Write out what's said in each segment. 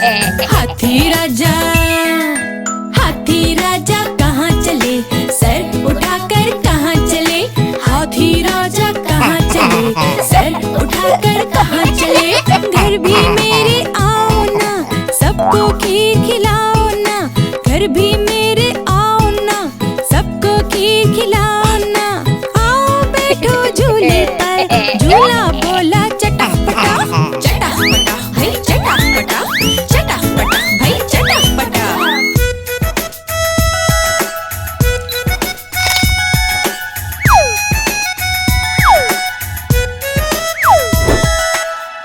हाथी राजा कहाँ चले, सर उठाकर कहाँ चले। हाथी राजा कहाँ चले, सर उठाकर कहाँ चले। घर भी मेरे आओ ना, सबको खीर खिलाओ ना। घर भी मेरे आओ ना, सबको खीर खिलाओ ना। आओ बैठो झूले पर, झूला बोला चटपटा चटपटा भाई चटपटा चटपटा भाई चटपटा।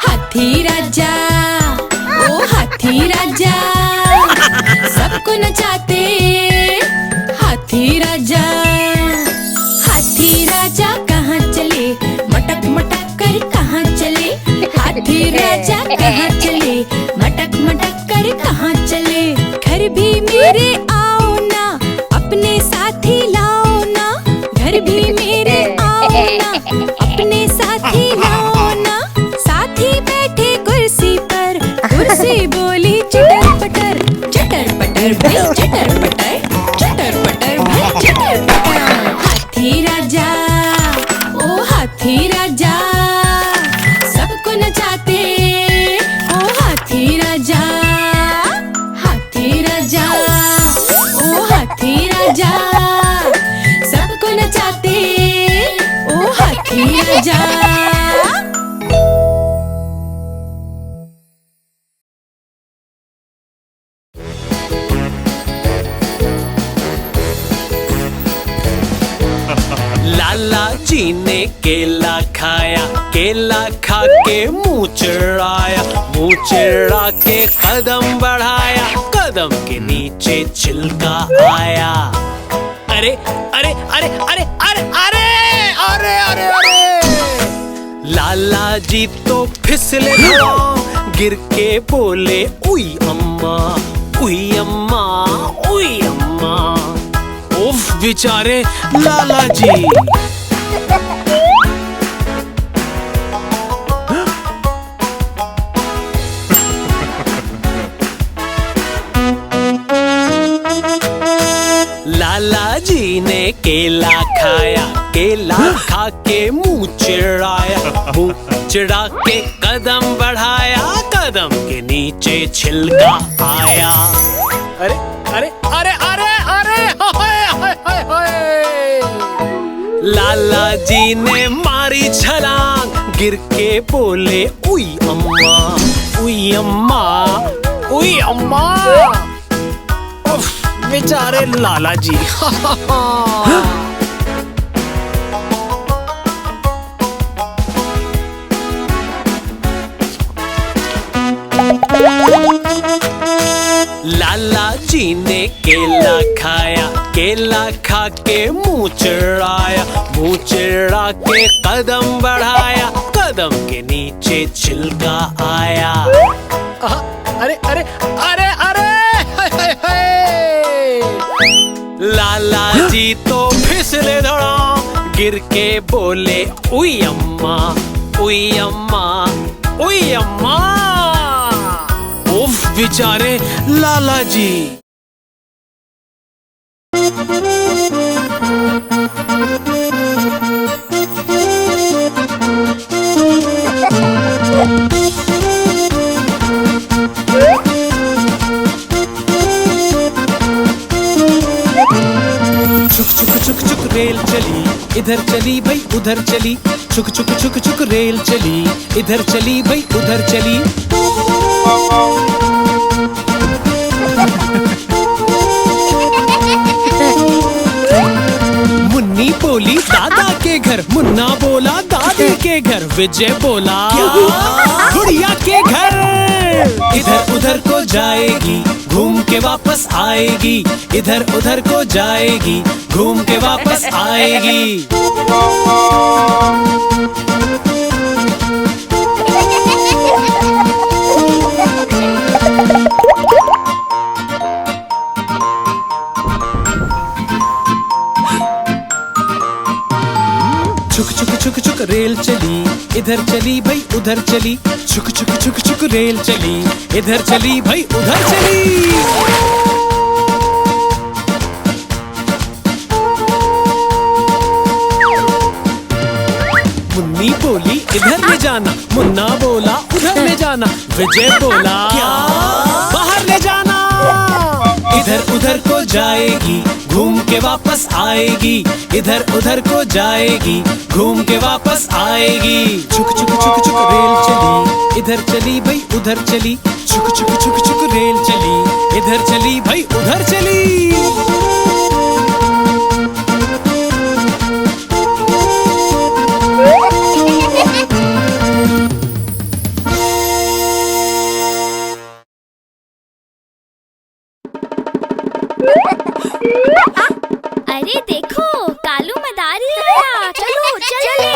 हाथी राजा, ओ हाथी राजा, सबको नचाते हाथी राजा। हाथी राजा कहाँ चले, मटक मटक कर कहाँ चले। हाथी राजा कहाँ चले, मटक मटक कर कहाँ चले। घर भी मेरे आओ ना, अपने साथी लाओ ना। घर भी मेरे आओ ना, अपने साथी लाओ ना। साथी बैठे कुर्सी पर, कुर्सी बोली चटर पटर भाई चटर पटर भाई चटर पटर। हाथी राजा, ओ हाथी राजा, सबको नचाते ओ हाथी राजा। हाथी राजा, ओ हाथी राजा, सबको नचाते ओ हाथी राजा। लाला जी ने केला खाया, केला खा के मुँह चिढ़ाया, मुँह चिढ़ा के कदम बढ़ाया, कदम के नीचे छिलका आया। अरे अरे अरे अरे अरे अरे अरे अरे अरे लाला जी तो फिसले धड़ाम, गिर के बोले उई अम्मा उई अम्मा उई अम्मा। उफ बेचारे लाला जी। लाला जी ने केला खाया, केला खा के मुँह चिढ़ाया, मुँह चिढ़ा के कदम बढ़ाया, कदम के नीचे छिलका आया। अरे अरे अरे अरे अरे लाला जी ने मारी छलांग, गिर के बोले उई अम्मा उई अम्मा उई अम्मा। उफ बेचारे लाला जी। लाला जी ने केला खाया, केला खा के मुँह चिढ़ाया, मुँह चिढ़ा के कदम बढ़ाया, कदम के नीचे छिलका आया। अरे अरे अरे अरे लाला जी तो फिसले धड़ाम, गिर के बोले उई अम्मा उई अम्मा उई अम्मा। उफ बेचारे लाला जी। चुक चुक चुक चुक रेल चली, इधर चली भाई उधर चली। चुक चुक चुक चुक रेल चली, इधर चली भाई उधर चली। मुन्नी बोली दादा के घर, मुन्ना बोला दादी के घर, विजय बोला गुड़िया के घर। इधर उधर को जाएगी, घूम के वापस आएगी। इधर उधर को जाएगी, घूम के वापस आएगी। चुक चुक चुक चुक रेल चली, इधर चली भाई उधर चली, छुक छुक छुक छुक रेल चली, इधर चली भाई उधर चली। मुन्नी बोली इधर ले जाना, मुन्ना बोला उधर ले जाना, विजय बोला क्या बाहर ले जाना। इधर उधर को जाएगी, घूम के वापस आएगी, इधर उधर को जाएगी, घूम के वापस आएगी। छुक छुक छुक छुक रेल चली, इधर चली भाई उधर चली, छुक छुक छुक छुक रेल चली, इधर चली भाई उधर चली। अरे देखो कालू मदारी आया, चलो चले।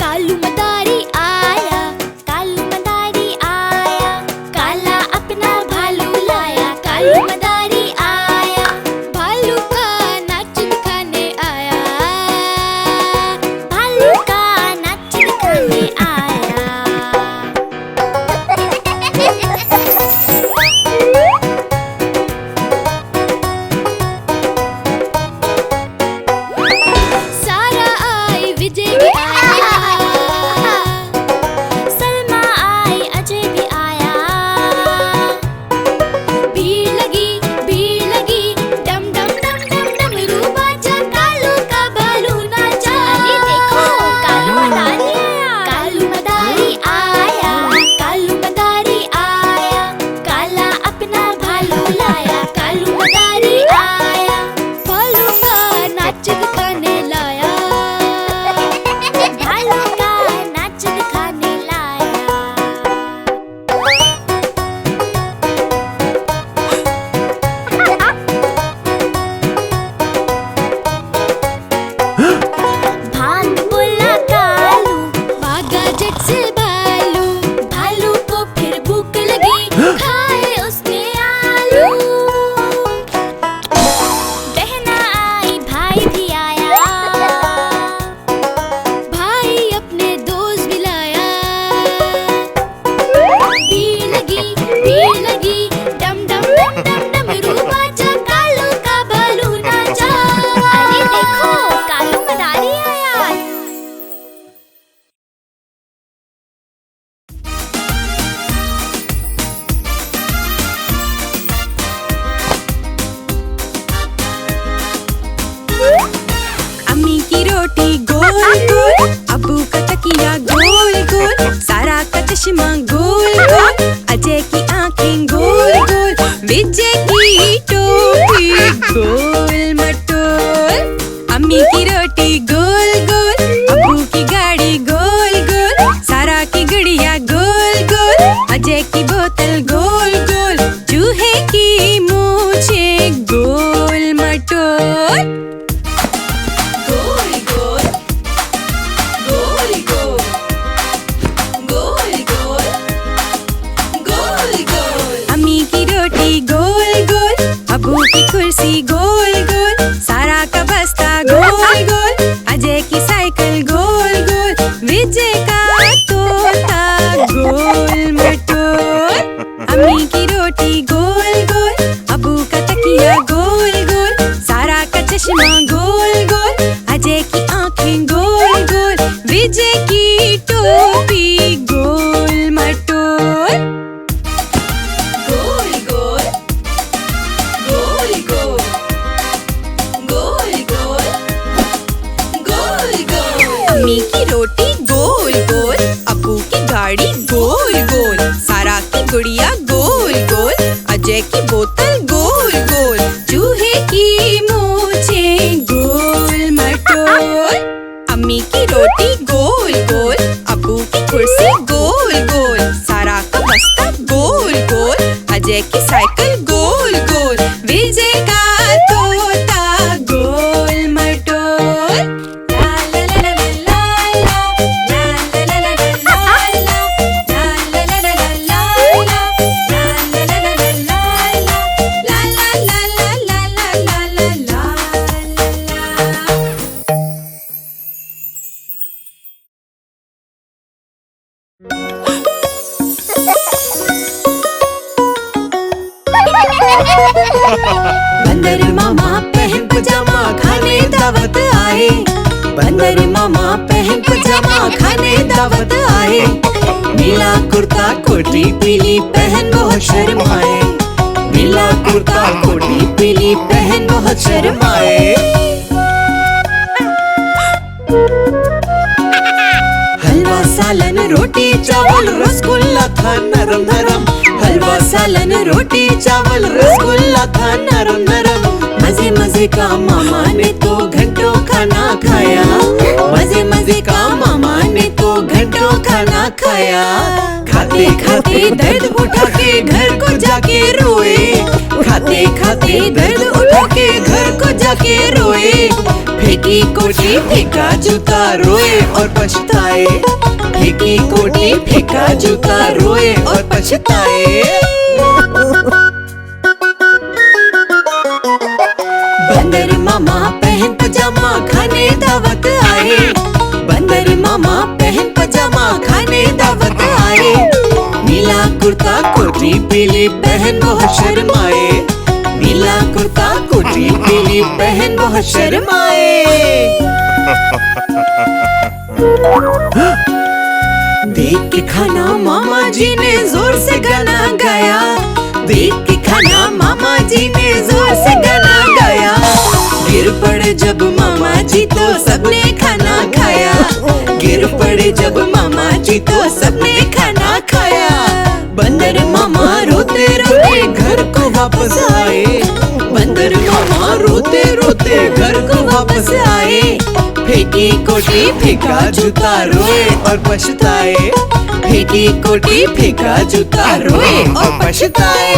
कालू मदारी आया, कालू मदारी आया, काला अपना भालू लाया, कालू मदारी आया, भालू का नाच दिखाने आया, भालू का नाच दिखाने आया। सारा आई विजय भी आया, सलमा आई अजय भी आया, भीड़ लगी डम डम डम डम डमरू बाजा, कालू का भालू नाचा। अरे देखो कालू मदारी आया, कालू मदारी आया, कालू मदारी आया, काला अपना भालू लाया, कालू मदारी आया, भालू का नाच दिखाने लाया, भालू का नाच दिखाने लाया। भांग बोला कालू, भागा झट से भालू, भालू को फिर भूख लगी, खाए उसने आलू। बहना आई भाई भी आया, भाई अपने दोस्त भी लाया, भीड़ लगी डम डम डम डम डमरू बाजा, कालू का भालू नाचा। अरे देखो कालू मदारी आया। अम्मी की रोटी गोल गोल, अब्बू का तकिया गोल गोल, सारा का चश्मा गोल गोल, अजय की आंखें गोल गोल, विजय की टोपी गोल मटोल। अम्मी की रोटी गोल गोल, अब्बू की गाड़ी गोल गोल, सारा की गुड़िया गोल गोल, अजय की बोतल गोल गोल, चूहे की मूछे गोल मटोल। गोल गोल गोल गोल गोल गोल गोल गोल। अम्मी की रोटी गोल गोल, अब्बू की कुर्सी गोल गोल, सारा का बस्ता गोल गोल, अजय की साइकिल गोल गोल, विजय का तोता गोल मटोल। अम्मी की रोटी गोल गोल, अब्बू का तकिया गोल गोल, सारा का चश्मा गोल गोल, अजय की आंखें गोल गोल, विजय की टोपी गोल मटोल। गोल गोल गोल गोल गोल गोल गोल गोल। अम्मी की रोटी गोल गोल, अब्बू की गाड़ी गोल गोल, सारा की गुड़िया गोल गोल, अजय की बोतल गोल गोल, चूहे की मूछे गोल मटोल। अम्मी की रोटी गोल गोल, अब्बू की कुर्सी गोल गोल, सारा का बस्ता गोल गोल, अजय की साइकिल गोल गोल, विजय का तोता गोल मटोल। ला ला ला ला ला ला, ला ला ला ला ला ला, ला ला ला ला ला ला, ला ला ला ला ला ला, ला ला ला ला ला पजामा खाने दावत आए। नीला कुर्ता कोटी पीली पहन बहुत शर्माए। नीला कुर्ता कोटी पीली पहन बहुत शर्माए। हलवा सालन रोटी चावल रसगुल्ला था नरम नरम। हलवा सालन रोटी चावल रसगुल्ला था नरम नरम। मजे मजे का मामा ने तो घंटों खाना खाया। मजे मजे का मामा ने तो घंटों खाना खाया। खाते खाते दर्द उठा के घर को जाके रोए। खाते खाते दर्द उठा के घर को जाके रोए। फेंकी कोटी फेंका जूता रोए और पछताए। फेंकी कोटी फेंका जूता रोए और पछताए। बंदर मामा पहन पजामा खाने दावत आए। बंदर मामा पहन पजामा खाने दावत आए। नीला कुर्ता कोटी पीली पहन बहुत शर्माए। नीला कुर्ता कोटी पीली पहन बहुत शर्माए। देख के खाना मामा जी ने जोर से गाना गाया। देख के खाना मामा जी ने जोर से गाना गाया। गिर पड़े जब मामा जी तो सबने खाना खाया। गिर पड़े जब मामा जी तो सबने खाना खाया। बंदर मामा रोते रोते घर को वापस आए। बंदर मामा रोते रोते घर को वापस आए। फेंकी कोटी फेंका जूता रोए और पछताए। फेंकी कोटी फेंका जूता रोए और पछताए।